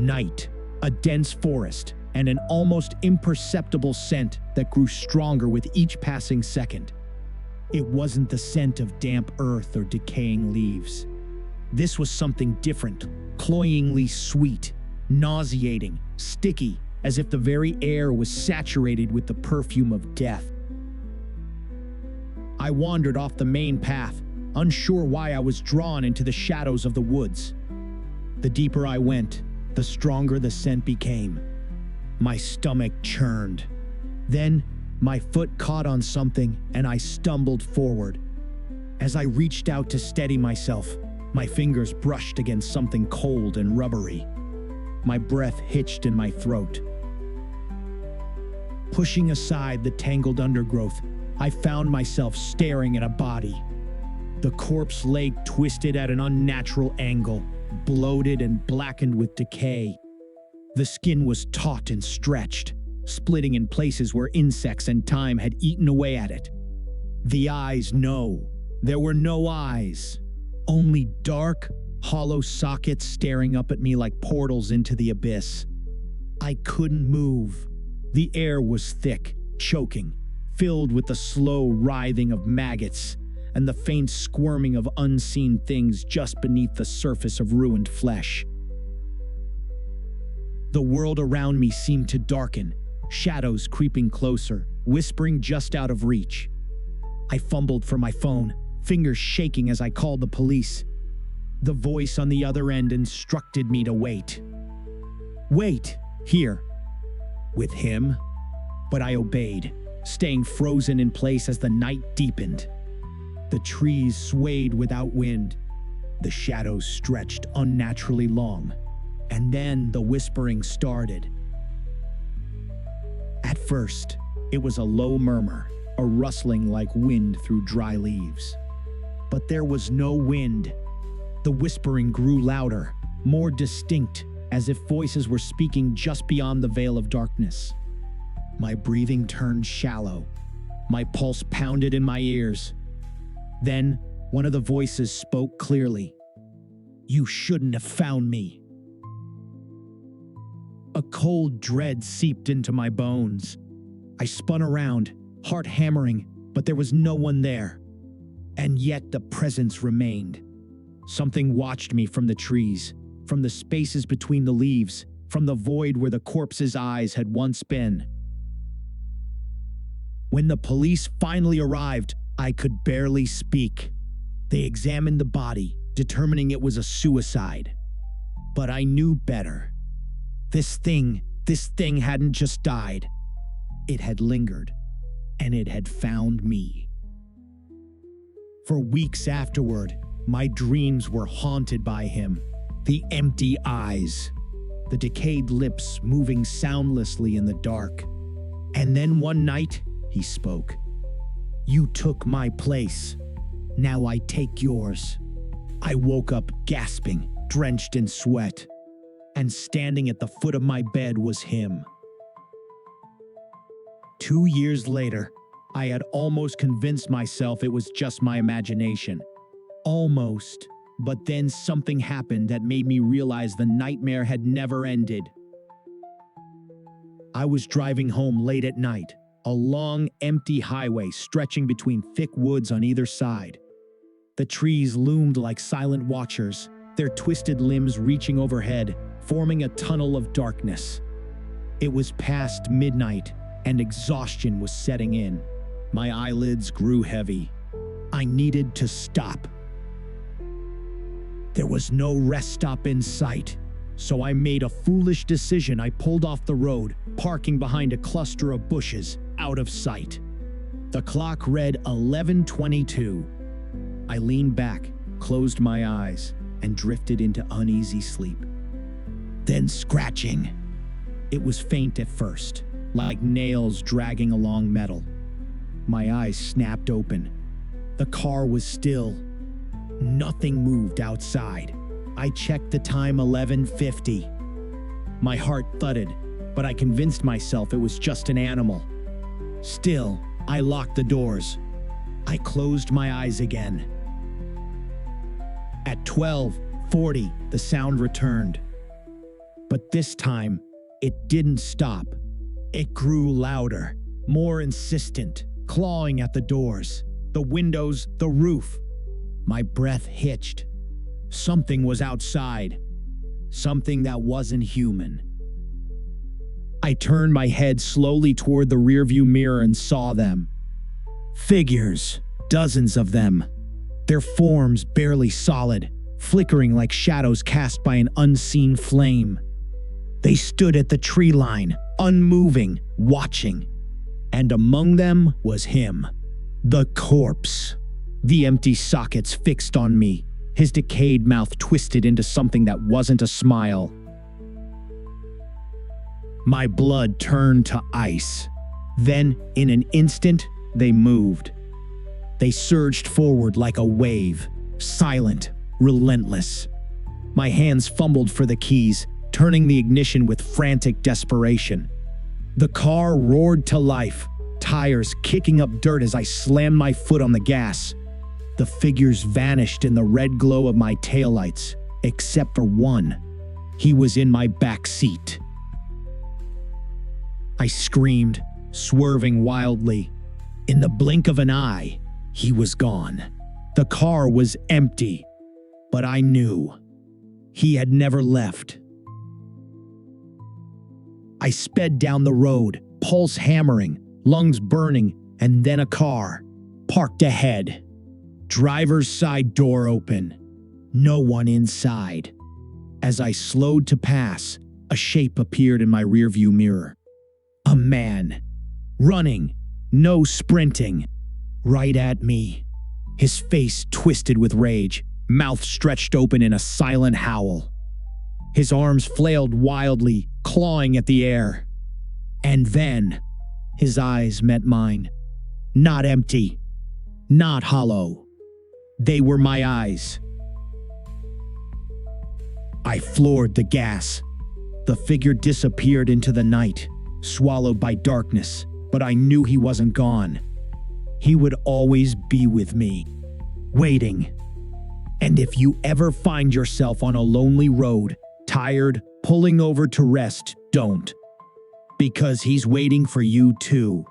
Night, a dense forest, and an almost imperceptible scent that grew stronger with each passing second. It wasn't the scent of damp earth or decaying leaves. This was something different, cloyingly sweet, nauseating, sticky, as if the very air was saturated with the perfume of death. I wandered off the main path, unsure why I was drawn into the shadows of the woods. The deeper I went, the stronger the scent became. My stomach churned. Then, my foot caught on something and I stumbled forward. As I reached out to steady myself, my fingers brushed against something cold and rubbery. My breath hitched in my throat. Pushing aside the tangled undergrowth, I found myself staring at a body. The corpse lay twisted at an unnatural angle, bloated and blackened with decay. The skin was taut and stretched, splitting in places where insects and time had eaten away at it. The eyes, no, there were no eyes. Only dark, hollow sockets staring up at me like portals into the abyss. I couldn't move. The air was thick, choking, filled with the slow writhing of maggots and the faint squirming of unseen things just beneath the surface of ruined flesh. The world around me seemed to darken, shadows creeping closer, whispering just out of reach. I fumbled for my phone, fingers shaking as I called the police. The voice on the other end instructed me to wait. Wait, here. With him? But I obeyed, staying frozen in place as the night deepened. The trees swayed without wind. The shadows stretched unnaturally long. And then the whispering started. At first, it was a low murmur, a rustling like wind through dry leaves. But there was no wind. The whispering grew louder, more distinct, as if voices were speaking just beyond the veil of darkness. My breathing turned shallow. My pulse pounded in my ears. Then, one of the voices spoke clearly. "You shouldn't have found me." A cold dread seeped into my bones. I spun around, heart hammering, but there was no one there. And yet the presence remained. Something watched me from the trees, from the spaces between the leaves, from the void where the corpse's eyes had once been. When the police finally arrived, I could barely speak. They examined the body, determining it was a suicide. But I knew better. This thing hadn't just died. It had lingered, and it had found me. For weeks afterward, my dreams were haunted by him. The empty eyes, the decayed lips moving soundlessly in the dark. And then one night, he spoke. "You took my place. Now I take yours." I woke up gasping, drenched in sweat. And standing at the foot of my bed was him. 2 years later, I had almost convinced myself it was just my imagination. Almost. But then something happened that made me realize the nightmare had never ended. I was driving home late at night, a long, empty highway stretching between thick woods on either side. The trees loomed like silent watchers, their twisted limbs reaching overhead, forming a tunnel of darkness. It was past midnight, and exhaustion was setting in. My eyelids grew heavy. I needed to stop. There was no rest stop in sight, so I made a foolish decision. I pulled off the road, parking behind a cluster of bushes, out of sight. The clock read 11:22. I leaned back, closed my eyes, and drifted into uneasy sleep. Then scratching. It was faint at first, like nails dragging along metal. My eyes snapped open. The car was still. Nothing moved outside. I checked the time, 11:50. My heart thudded, but I convinced myself it was just an animal. Still, I locked the doors. I closed my eyes again. At 12:40, the sound returned. But this time, it didn't stop. It grew louder, more insistent, clawing at the doors, the windows, the roof. My breath hitched. Something was outside. Something that wasn't human. I turned my head slowly toward the rearview mirror and saw them. Figures, dozens of them. Their forms barely solid, flickering like shadows cast by an unseen flame. They stood at the tree line, unmoving, watching. And among them was him. The corpse. The empty sockets fixed on me, his decayed mouth twisted into something that wasn't a smile. My blood turned to ice. Then, in an instant, they moved. They surged forward like a wave, silent, relentless. My hands fumbled for the keys, turning the ignition with frantic desperation. The car roared to life, tires kicking up dirt as I slammed my foot on the gas. The figures vanished in the red glow of my taillights, except for one. He was in my back seat. I screamed, swerving wildly. In the blink of an eye, he was gone. The car was empty, but I knew he had never left. I sped down the road, pulse hammering, lungs burning, and then a car parked ahead. Driver's side door open. No one inside. As I slowed to pass, a shape appeared in my rearview mirror. A man, running, no sprinting, right at me. His face twisted with rage, mouth stretched open in a silent howl. His arms flailed wildly, clawing at the air. And then, his eyes met mine. Not empty, not hollow. They were my eyes. I floored the gas. The figure disappeared into the night, swallowed by darkness, but I knew he wasn't gone. He would always be with me, waiting. And if you ever find yourself on a lonely road, tired, pulling over to rest, don't. Because he's waiting for you too.